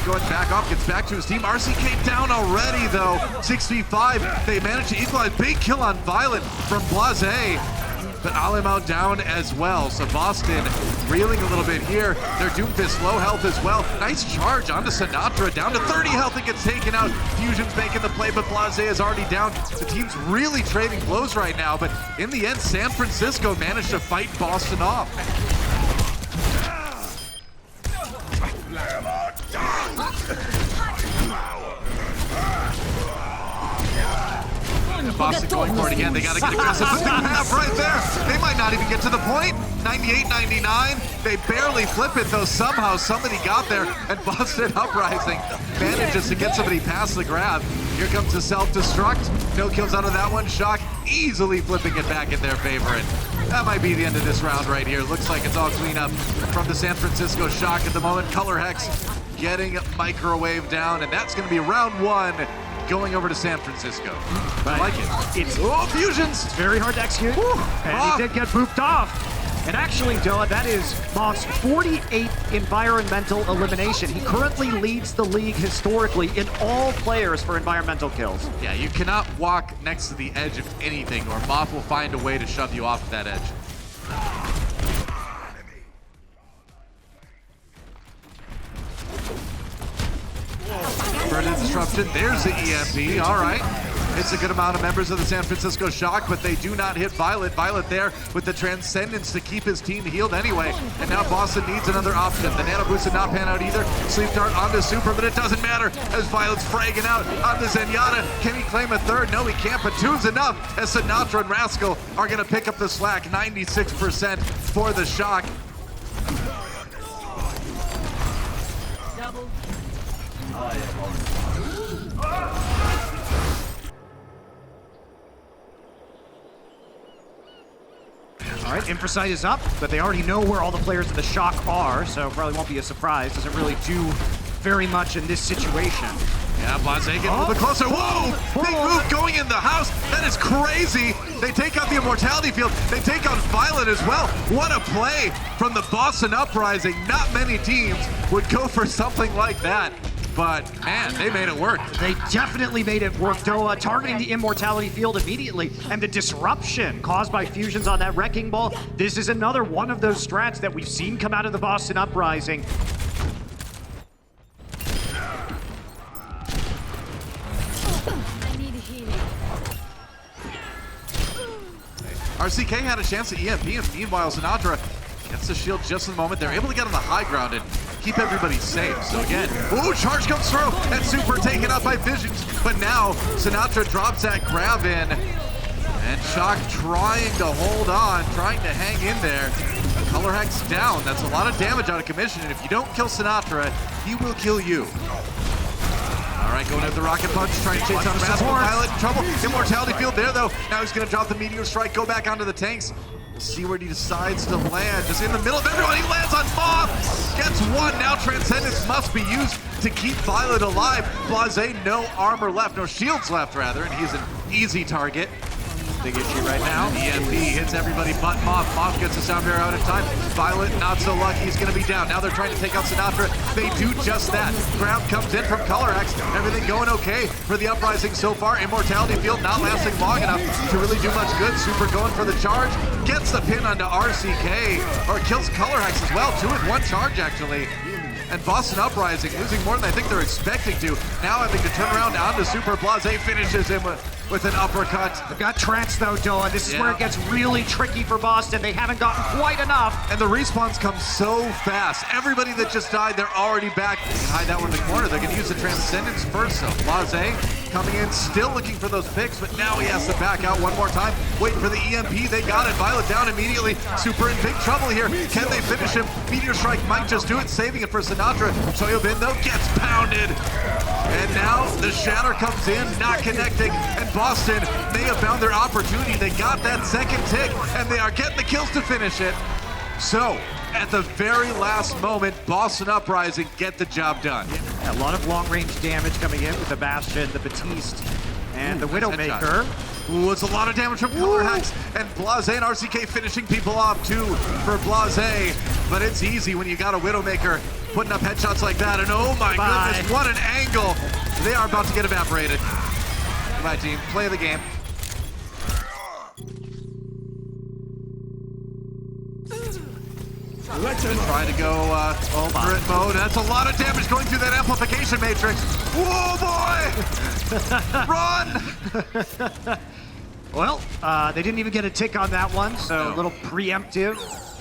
going back off, gets back to his team. RCK down already though, 6v5. They managed to equalize. Big kill on Violet from Blase. But Alemão down as well. So Boston reeling a little bit here. Their Doomfist low health as well. Nice charge onto Sinatra, down to 30 health and gets taken out. Fusion's making the play, but Blase is already down. The team's really trading blows right now, but in the end, San Francisco managed to fight Boston off. Boston going for it again. They got to get aggressive with the grab right there. They might not even get to the point. 98-99. They barely flip it though. Somehow somebody got there, and Boston Uprising manages to get somebody past the grab. Here comes the self-destruct. No kills out of that one. Shock easily flipping it back in their favor. And that might be the end of this round right here. Looks like it's all clean up from the San Francisco Shock at the moment. Color Hex getting microwave down, and that's going to be round one. Going over to San Francisco. I like it. It's fusions. It's very hard to execute. And he did get booped off. And actually, Doa, that is Moth's 48th environmental elimination. He currently leads the league historically in all players for environmental kills. Yeah, you cannot walk next to the edge of anything, or Moth will find a way to shove you off that edge. Further disruption, there's the EMP, all right. It's a good amount of members of the San Francisco Shock, but they do not hit Violet. Violet there with the Transcendence to keep his team healed anyway. And now Boston needs another option. The Nano Boost did not pan out either. Sleep Dart onto Super, but it doesn't matter as Violet's fragging out onto Zenyatta. Can he claim a third? No, he can't, but two's enough as Sinatra and Rascal are gonna pick up the slack. 96% for the Shock. All right, Infrasight is up, but they already know where all the players of the Shock are, so probably won't be a surprise. Doesn't really do very much in this situation. Yeah, Blase getting a little bit closer. Whoa! Big move going in the house. That is crazy. They take out the Immortality Field. They take out Violet as well. What a play from the Boston Uprising. Not many teams would go for something like that. But, man, they made it work. They definitely made it work, Doa, targeting the Immortality Field immediately. And the disruption caused by fusions on that Wrecking Ball, this is another one of those strats that we've seen come out of the Boston Uprising. RCK had a chance at EMP, and meanwhile, Sinatra gets the shield just in the moment. They're able to get on the high ground and keep everybody safe. So again, ooh, charge comes through, and Super taken out by Visions. But now, Sinatra drops that grab in, and Shock trying to hold on, trying to hang in there. Color Hex down. That's a lot of damage out of commission, and if you don't kill Sinatra, he will kill you. All right, going at the Rocket Punch, trying to chase down Rascal. Violet in trouble. Immortality Field there, though. Now he's going to drop the Meteor Strike, go back onto the tanks. We'll see where he decides to land. Just in the middle of everyone, he lands on Moth. Gets one. Now Transcendence must be used to keep Violet alive. Blase, no armor left, no shields left, rather, and he's an easy target. Big issue right now. EMP hits everybody but Moth. Moth gets the sound barrier out in time. Violet, not so lucky. He's going to be down. Now they're trying to take out Sinatra. They do just that. Grab comes in from Color X. Everything going okay for the Uprising so far. Immortality Field not lasting long enough to really do much good. Super going for the charge. Gets the pin onto RCK, or kills Color X as well. 2 in 1 charge, actually. And Boston Uprising losing more than I think they're expecting to. Now having to turn around onto Super. Blase finishes him with an uppercut. They've got Trance though, Doa. This is where it gets really tricky for Boston. They haven't gotten quite enough. And the respawns come so fast. Everybody that just died, they're already back. They can hide that one in the corner. They're going to use the Transcendence first, so Blase coming in, still looking for those picks, but now he has to back out one more time. Waiting for the EMP. They got it. Violet down immediately. Super in big trouble here. Can they finish him? Meteor Strike might just do it, saving it for Sinatra. Choyobin, though, gets pounded. And now the Shatter comes in, not connecting, and Boston may have found their opportunity. They got that second tick, and they are getting the kills to finish it. So, at the very last moment, Boston Uprising get the job done. A lot of long-range damage coming in with the Bastion, the Batiste, and the Widowmaker. Ooh, it's a lot of damage from Color Hex, and Blase and RCK finishing people off too for Blase. But it's easy when you got a Widowmaker putting up headshots like that, and oh my goodness, what an angle! They are about to get evaporated. Goodbye, team. Play the game. Trying to go turret mode. That's a lot of damage going through that amplification matrix. Whoa, boy! Run! Well, they didn't even get a tick on that one, so a little preemptive.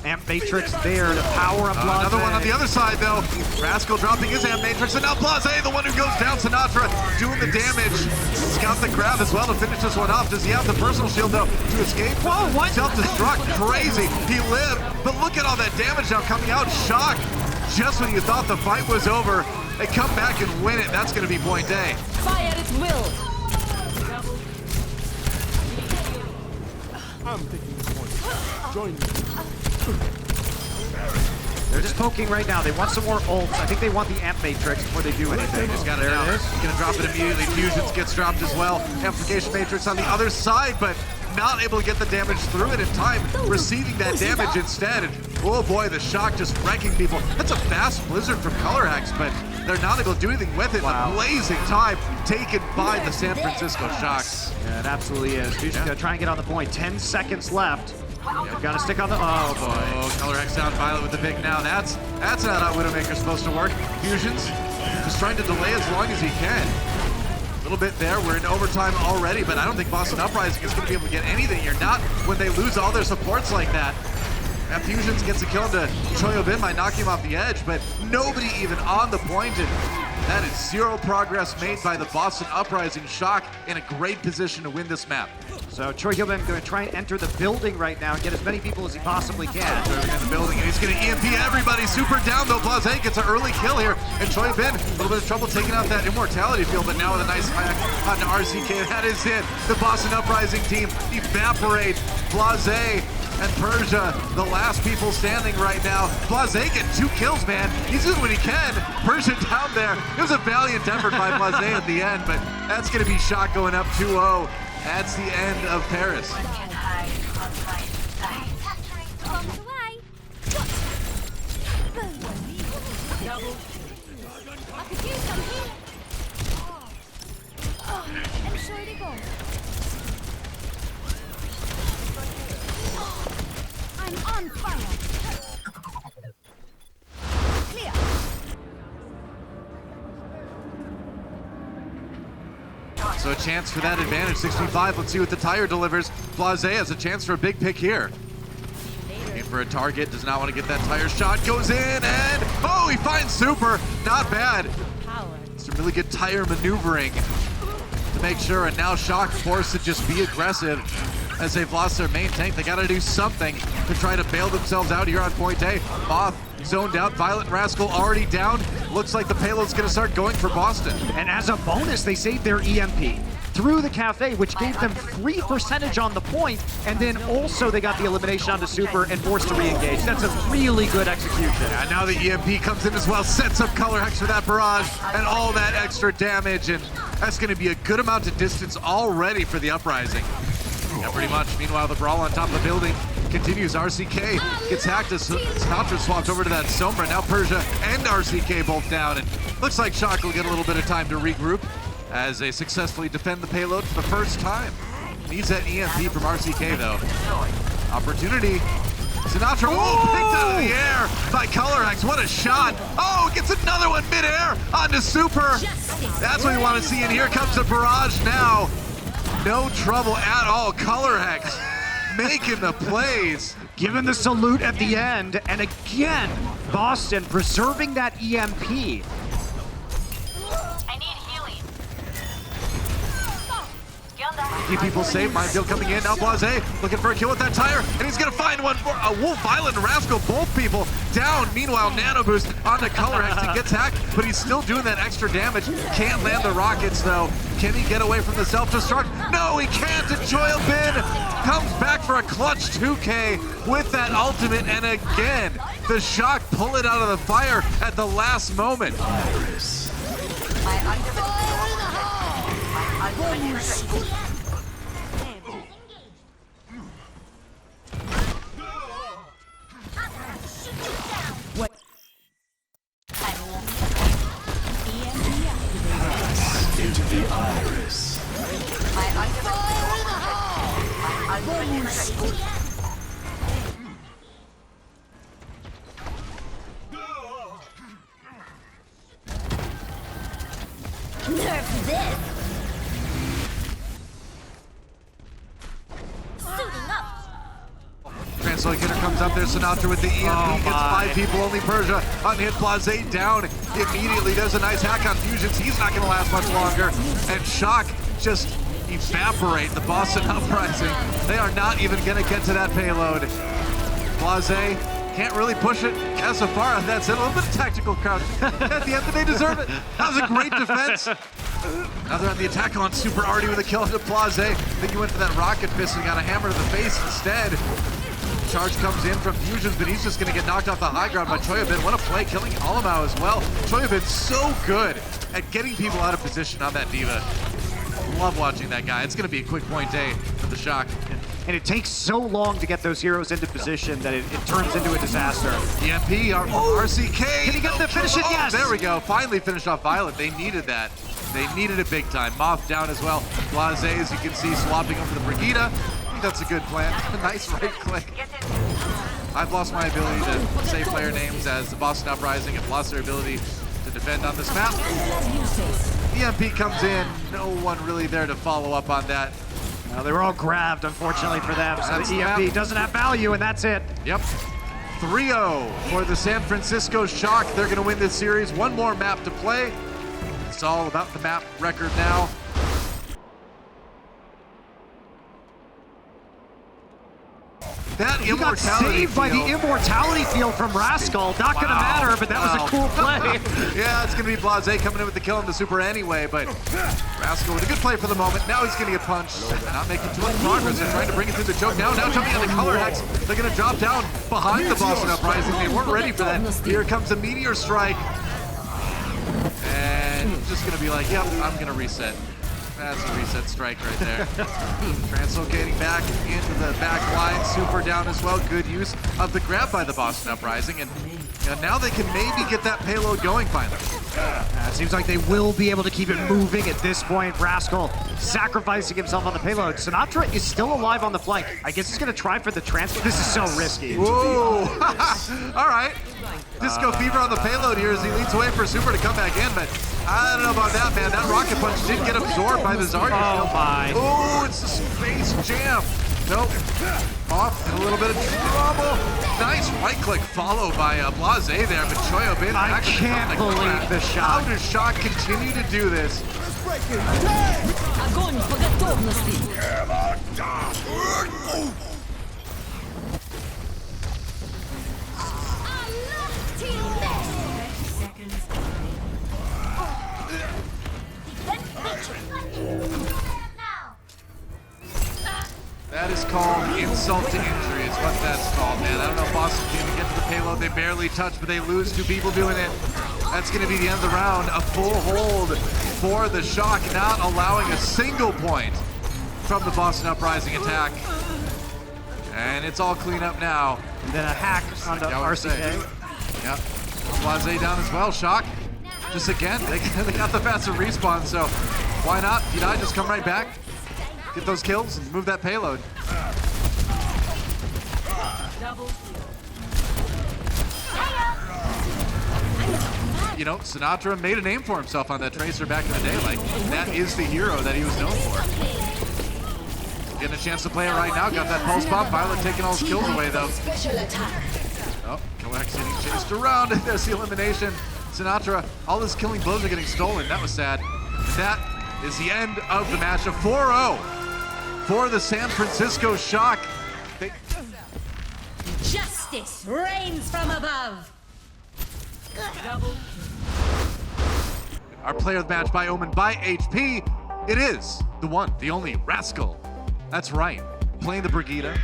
Amp Matrix there to power up Blase. Another one on the other side, though. Rascal dropping his Amp Matrix, and now Blase, the one who goes down. Sinatra doing the damage. He's got the grab as well to finish this one off. Does he have the personal shield, though, to escape? Whoa, what? Self-destruct, crazy. He lived, but look at all that damage now coming out. Shock. Just when you thought the fight was over, they come back and win it. That's going to be point A. Fire at will. I'm taking the point. Join me. They're just poking right now. They want some more ults. I think they want the Amp Matrix before they do anything. Just got it out. He's gonna drop it immediately. Fusions gets dropped as well. Amplification Matrix on the other side, but not able to get the damage through it in time. Receiving that damage instead. And oh boy, the shock just wrecking people. That's a fast blizzard from Color Hex, but they're not able to do anything with it. Wow. The blazing time taken by the San Francisco Shocks. Yeah, it absolutely is. Fusion's gonna try and get on the point. 10 seconds left. They've got to stick on the. Oh boy. Oh, Color Hex down Violet with the pick now. That's not how Widowmaker's supposed to work. Fusions just trying to delay as long as he can. A little bit there. We're in overtime already, but I don't think Boston Uprising is going to be able to get anything here. Not when they lose all their supports like that. And Fusions gets a kill into Choyobin by knocking him off the edge, but nobody even on the point. And that is zero progress made by the Boston Uprising. Shock in a great position to win this map. So Choi Hyobin going to try and enter the building right now and get as many people as he possibly can. Moving in the building, and he's going to EMP everybody. Super down, though. Blase gets an early kill here. And Choi Bin, a little bit of trouble taking out that immortality field, but now with a nice hack on RCK. That is it. The Boston Uprising team evaporate Blase and Persia, the last people standing right now. Blase getting 2 kills, man. He's doing what he can. Persia down there. It was a valiant effort by Blase at the end, but that's going to be Shock going up 2-0. That's the end of Paris. I could use some heat. And sure they go. I'm on fire. Clear. So a chance for that advantage, 65. Let's see what the tire delivers. Blase has a chance for a big pick here. Looking for a target, does not want to get that tire shot. Goes in and, oh, he finds Super. Not bad. Some really good tire maneuvering to make sure. And now Shock forced to just be aggressive as they've lost their main tank. They got to do something to try to bail themselves out here on point A. Moth zoned out. Violet and Rascal already down. Looks like the payload's going to start going for Boston. And as a bonus, they saved their EMP through the cafe, which gave them free percentage on the point, and then also they got the elimination onto Super and forced to re-engage. That's a really good execution. And now the EMP comes in as well, sets up Color Hex for that barrage and all that extra damage, and that's going to be a good amount of distance already for the Uprising. Yeah, pretty much. Meanwhile, the brawl on top of the building continues. RCK gets hacked as Sinatra swapped over to that Sombra. Now Persia and RCK both down, and looks like Shock will get a little bit of time to regroup as they successfully defend the payload for the first time. Needs that EMP from RCK, though. Opportunity. Sinatra, oh, picked out of the air by Color Hex. What a shot. Oh, gets another one midair onto Super. That's what we want to see, and here comes the barrage now. No trouble at all. Color Hex making the plays. Given the salute at the end, and again, Boston preserving that EMP. I need healing. Keep people safe. Minefield coming in. Now Blase looking for a kill with that tire, and he's going to find one more. Wolf, Violet, and Rascal, both people down. Meanwhile, Nano Boost onto Color Hex. He gets hacked, but he's still doing that extra damage. Can't land the rockets, though. Can he get away from the self-destruct? No, he can't. And Choyobin comes back for a clutch 2K with that ultimate, and again, the Shock pull it out of the fire at the last moment. Sinatra with the EMP gets 5 people, only Persia unhit. Blase down immediately. There's a nice hack on Fusions. He's not going to last much longer. And Shock just evaporate the Boston Uprising. They are not even going to get to that payload. Blase can't really push it. Casafara, that's it. A little bit of tactical crouching. At the end, they deserve it. That was a great defense. Now they're on the attack on Super Artie with a kill into Blase. I think he went for that rocket fist and got a hammer to the face instead. Charge comes in from Fusions, but he's just going to get knocked off the high ground by Choyabin. What a play, killing Alamau as well. Choyabin's so good at getting people out of position on that Diva. Love watching that guy. It's going to be a quick point A for the Shock. And it takes so long to get those heroes into position that it turns into a disaster. EMP, RCK. Can he get the finish it? Yes. There we go. Finally finished off Violet. They needed that. They needed it big time. Moth down as well. Blase, as you can see, swapping over the Brigitte. I think that's a good plan. Nice right click. I've lost my ability to say player names as the Boston Uprising have lost their ability to defend on this map. EMP comes in. No one really there to follow up on that. Well, they were all grabbed, unfortunately for them, so That's the EMP doesn't have value, and that's it. Yep. 3-0 for the San Francisco Shock. They're going to win this series. One more map to play. It's all about the map record now. That He got saved by the immortality field from Rascal. Not going to matter, but that was a cool play. Yeah, it's going to be Blase coming in with the kill in the Super anyway, but Rascal with a good play for the moment. Now he's going to get punched. Not making too much progress. They're trying to bring it through the choke. Now jumping on the color hex. They're going to drop down behind the Boston Uprising. They weren't ready for that. Here comes a Meteor Strike. And just going to be like, yep, I'm going to reset. That's a reset strike right there. Translocating back into the back line. Super down as well. Good use of the grab by the Boston Uprising. And now they can maybe get that payload going finally. It seems like they will be able to keep it moving at this point. Rascal sacrificing himself on the payload. Sinatra is still alive on the flank. I guess he's going to try for the transfer. This is so risky. Whoa! All right. Disco Fever on the payload here as he leads away for Super to come back in, but I don't know about that, man. That rocket punch did get absorbed by the Zarya. Oh my. Oh, it's the Space Jam. Nope. Off in a little bit of trouble. Nice right click followed by Blase there, but Choyabin I can't believe the shot. How does Shock continue to do this? Огонь по готовности! That is called insult to injury is what that's called, man. I don't know if Boston can even get to the payload. They barely touch, but they lose 2 people doing it. That's going to be the end of the round. A full hold for the Shock, not allowing a single point from the Boston Uprising attack. And it's all clean up now. And then a hack onto RCK. Yep. Blase down as well. Shock, just again, they got the faster respawn, so why not? If you die, just come right back. Get those kills and move that payload. You know, Sinatra made a name for himself on that Tracer back in the day. Like, that is the hero that he was known for. Getting a chance to play it right now. Got that pulse bomb. Violet taking all his kills away, though. Oh, Killex getting chased around. There's the elimination. Sinatra, all his killing blows are getting stolen. That was sad. That is the end of the match. A 4-0 for the San Francisco Shock. Justice reigns from above! Our player of the match by Omen by HP. It is the one, the only Rascal. That's right. Playing the Brigitte,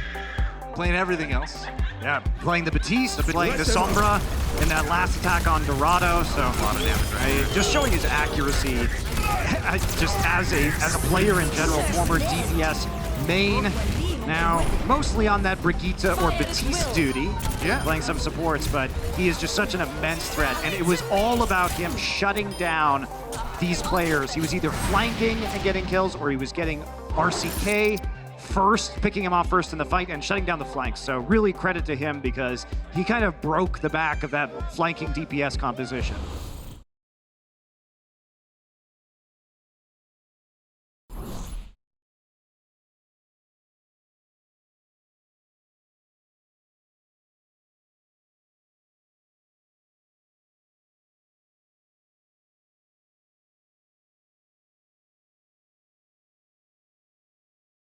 playing everything else. Yeah, playing the Batiste, playing the Sombra in that last attack on Dorado, so a lot of damage, right? Just showing his accuracy, just as a player in general, former DPS main, now mostly on that Brigitte or Batiste duty, playing some supports, but he is just such an immense threat, and it was all about him shutting down these players. He was either flanking and getting kills, or he was getting RCK first, picking him off first in the fight and shutting down the flanks. So really credit to him because he kind of broke the back of that flanking DPS composition.